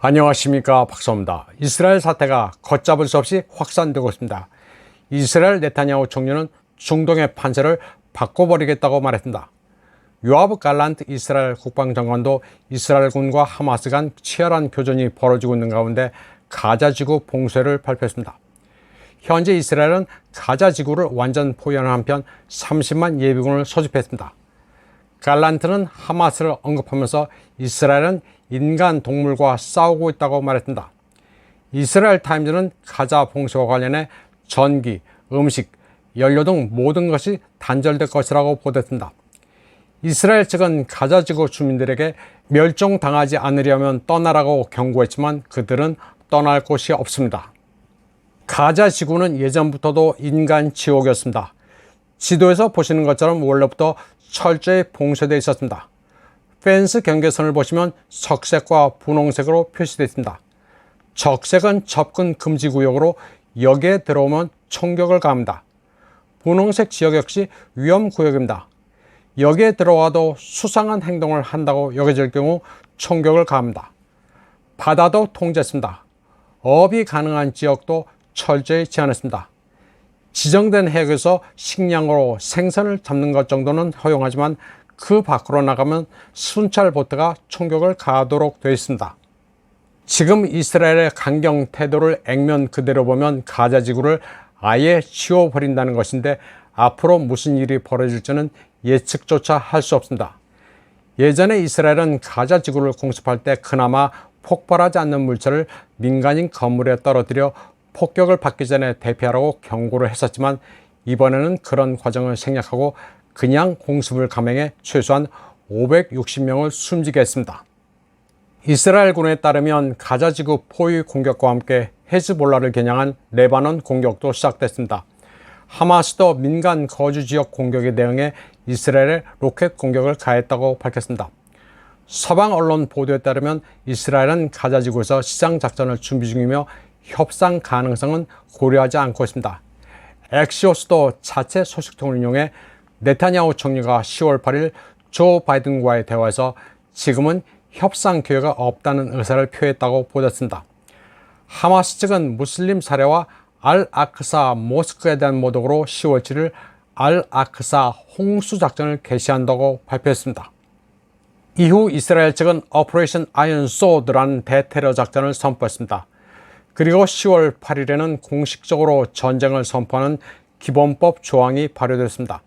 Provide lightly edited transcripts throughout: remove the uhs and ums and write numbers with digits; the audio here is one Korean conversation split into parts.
안녕하십니까, 박사입니다. 이스라엘 사태가 걷잡을 수 없이 확산되고 있습니다. 이스라엘 네타냐후 총리는 중동의 판세를 바꿔버리겠다고 말했습니다. 요아브 갈란트 이스라엘 국방장관도 이스라엘군과 하마스 간 치열한 교전이 벌어지고 있는 가운데 가자지구 봉쇄를 발표했습니다. 현재 이스라엘은 가자지구를 완전 포위하는 한편 30만 예비군을 소집했습니다. 갈란트는 하마스를 언급하면서 이스라엘은 인간 동물과 싸우고 있다고 말했습니다. 이스라엘 타임즈는 가자 봉쇄와 관련해 전기, 음식, 연료 등 모든 것이 단절될 것이라고 보도했습니다. 이스라엘 측은 가자지구 주민들에게 멸종당하지 않으려면 떠나라고 경고했지만 그들은 떠날 곳이 없습니다. 가자지구는 예전부터도 인간 지옥이었습니다. 지도에서 보시는 것처럼 원래부터 철저히 봉쇄되어 있었습니다. 펜스 경계선을 보시면 적색과 분홍색으로 표시되어 있습니다. 적색은 접근 금지 구역으로 여기에 들어오면 총격을 가합니다. 분홍색 지역 역시 위험 구역입니다. 여기에 들어와도 수상한 행동을 한다고 여겨질 경우 총격을 가합니다. 바다도 통제했습니다. 어업이 가능한 지역도 철저히 제한했습니다. 지정된 해역에서 식량으로 생선을 잡는 것 정도는 허용하지만 그 밖으로 나가면 순찰 보트가 총격을 가하도록 되어 있습니다. 지금 이스라엘의 강경 태도를 액면 그대로 보면 가자지구를 아예 지워버린다는 것인데 앞으로 무슨 일이 벌어질지는 예측조차 할 수 없습니다. 예전에 이스라엘은 가자지구를 공습할 때 그나마 폭발하지 않는 물체를 민간인 건물에 떨어뜨려 폭격을 받기 전에 대피하라고 경고를 했었지만 이번에는 그런 과정을 생략하고 그냥 공습을 감행해 최소한 560명을 숨지게 했습니다. 이스라엘군에 따르면 가자지구 포위 공격과 함께 헤즈볼라를 겨냥한 레바논 공격도 시작됐습니다. 하마스도 민간 거주지역 공격에 대응해 이스라엘에 로켓 공격을 가했다고 밝혔습니다. 서방 언론 보도에 따르면 이스라엘은 가자지구에서 시장작전을 준비 중이며 협상 가능성은 고려하지 않고 있습니다. 엑시오스도 자체 소식통을 이용해 네타냐후 총리가 10월 8일 조 바이든과의 대화에서 지금은 협상 기회가 없다는 의사를 표했다고 보도했습니다. 하마스 측은 무슬림 사례와 알-아크사 모스크에 대한 모독으로 10월 7일 알-아크사 홍수 작전을 개시한다고 발표했습니다. 이후 이스라엘 측은 오퍼레이션 아이언 소드라는 대테러 작전을 선포했습니다. 그리고 10월 8일에는 공식적으로 전쟁을 선포하는 기본법 조항이 발효됐습니다.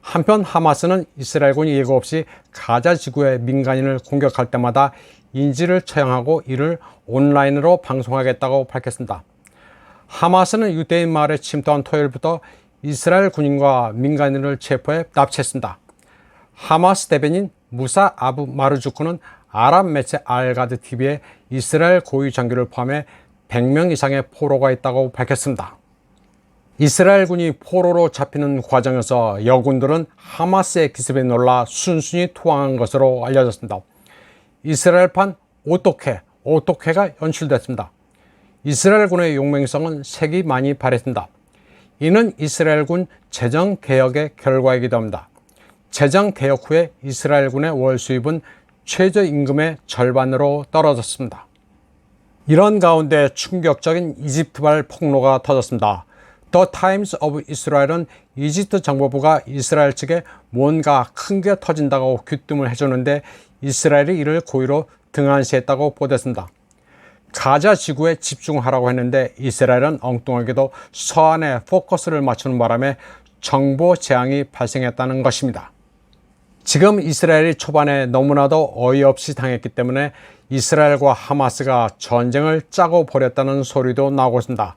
한편 하마스는 이스라엘군이 예고 없이 가자 지구의 민간인을 공격할 때마다 인지를 처형하고 이를 온라인으로 방송하겠다고 밝혔습니다. 하마스는 유대인 마을에 침투한 토요일부터 이스라엘 군인과 민간인을 체포해 납치했습니다. 하마스 대변인 무사 아부 마르주크는 아랍 매체 알가드 TV에 이스라엘 고위 장교를 포함해 100명 이상의 포로가 있다고 밝혔습니다. 이스라엘군이 포로로 잡히는 과정에서 여군들은 하마스의 기습에 놀라 순순히 투항한 것으로 알려졌습니다. 이스라엘판 오토케가 연출됐습니다. 이스라엘군의 용맹성은 색이 많이 발했습니다. 이는 이스라엘군 재정개혁의 결과이기도 합니다. 재정개혁 후에 이스라엘군의 월 수입은 최저임금의 절반으로 떨어졌습니다. 이런 가운데 충격적인 이집트발 폭로가 터졌습니다. The Times of Israel은 이집트 정보부가 이스라엘 측에 뭔가 큰 게 터진다고 귀뜸을 해주는데 이스라엘이 이를 고의로 등한시했다고 보도했습니다. 가자 지구에 집중하라고 했는데 이스라엘은 엉뚱하게도 서안에 포커스를 맞추는 바람에 정보 재앙이 발생했다는 것입니다. 지금 이스라엘이 초반에 너무나도 어이없이 당했기 때문에 이스라엘과 하마스가 전쟁을 짜고 버렸다는 소리도 나오고 있습니다.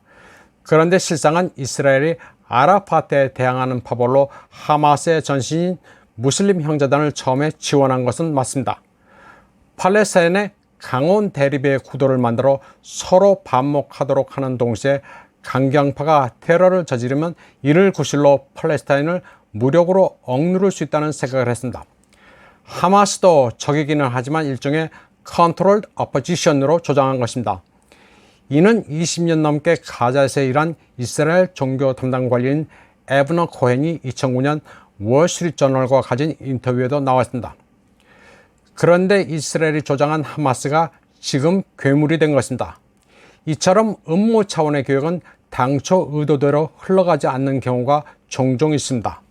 그런데 실상은 이스라엘이 아라파트에 대항하는 파벌로 하마스의 전신인 무슬림 형제단을 처음에 지원한 것은 맞습니다. 팔레스타인의 강원 대립의 구도를 만들어 서로 반목하도록 하는 동시에 강경파가 테러를 저지르면 이를 구실로 팔레스타인을 무력으로 억누를 수 있다는 생각을 했습니다. 하마스도 적이기는 하지만 일종의 Controlled Opposition으로 조장한 것입니다. 이는 20년 넘게 가자에서 일한 이스라엘 종교 담당 관리인 에브너 코헨이 2009년 월스트리트저널과 가진 인터뷰에도 나왔습니다. 그런데 이스라엘이 조장한 하마스가 지금 괴물이 된 것입니다. 이처럼 음모 차원의 계획은 당초 의도대로 흘러가지 않는 경우가 종종 있습니다.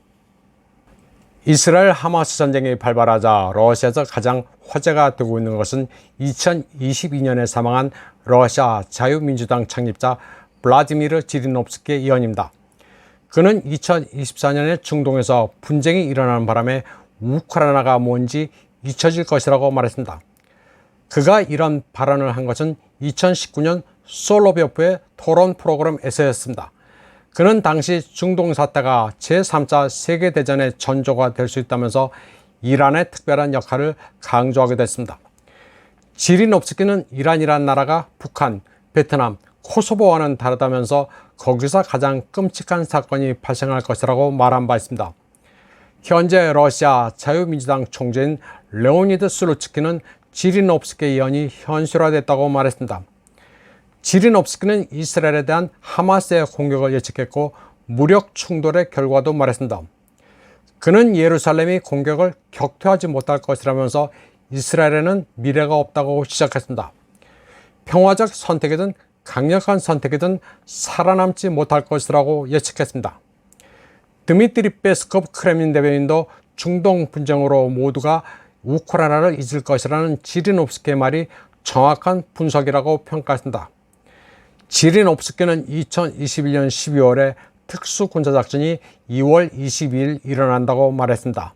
이스라엘 하마스 전쟁이 발발하자 러시아에서 가장 화제가 되고 있는 것은 2022년에 사망한 러시아 자유민주당 창립자 블라디미르 지리노프스키 의원입니다. 그는 2024년에 중동에서 분쟁이 일어나는 바람에 우크라이나가 뭔지 잊혀질 것이라고 말했습니다. 그가 이런 발언을 한 것은 2019년 솔로비오프의 토론 프로그램에서였습니다. 그는 당시 중동 사태가 제3차 세계대전의 전조가 될 수 있다면서 이란의 특별한 역할을 강조하기도 했습니다. 지리노프스키는 이란이란 나라가 북한, 베트남, 코소보와는 다르다면서 거기서 가장 끔찍한 사건이 발생할 것이라고 말한 바 있습니다. 현재 러시아 자유민주당 총재인 레오니드 슬루츠키는 지리노프스키 의원이 현실화됐다고 말했습니다. 지리노프스키는 이스라엘에 대한 하마스의 공격을 예측했고 무력 충돌의 결과도 말했습니다. 그는 예루살렘이 공격을 격퇴하지 못할 것이라면서 이스라엘에는 미래가 없다고 시작했습니다. 평화적 선택이든 강력한 선택이든 살아남지 못할 것이라고 예측했습니다. 드미트리 페스코프 크렘린 대변인도 중동 분쟁으로 모두가 우크라이나를 잊을 것이라는 지리노프스키의 말이 정확한 분석이라고 평가했습니다. 지리노프스키는 2021년 12월에 특수군사작전이 2월 22일 일어난다고 말했습니다.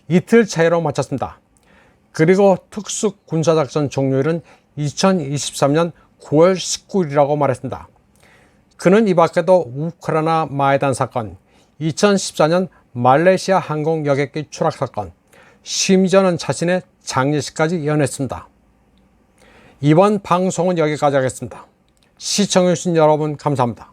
이틀 차이로 마쳤습니다. 그리고 특수군사작전 종료일은 2023년 9월 19일이라고 말했습니다. 그는 이 밖에도 우크라이나 마이단 사건, 2014년 말레이시아 항공 여객기 추락 사건, 심지어는 자신의 장례식까지 연했습니다. 이번 방송은 여기까지 하겠습니다. 시청해주신 여러분 감사합니다.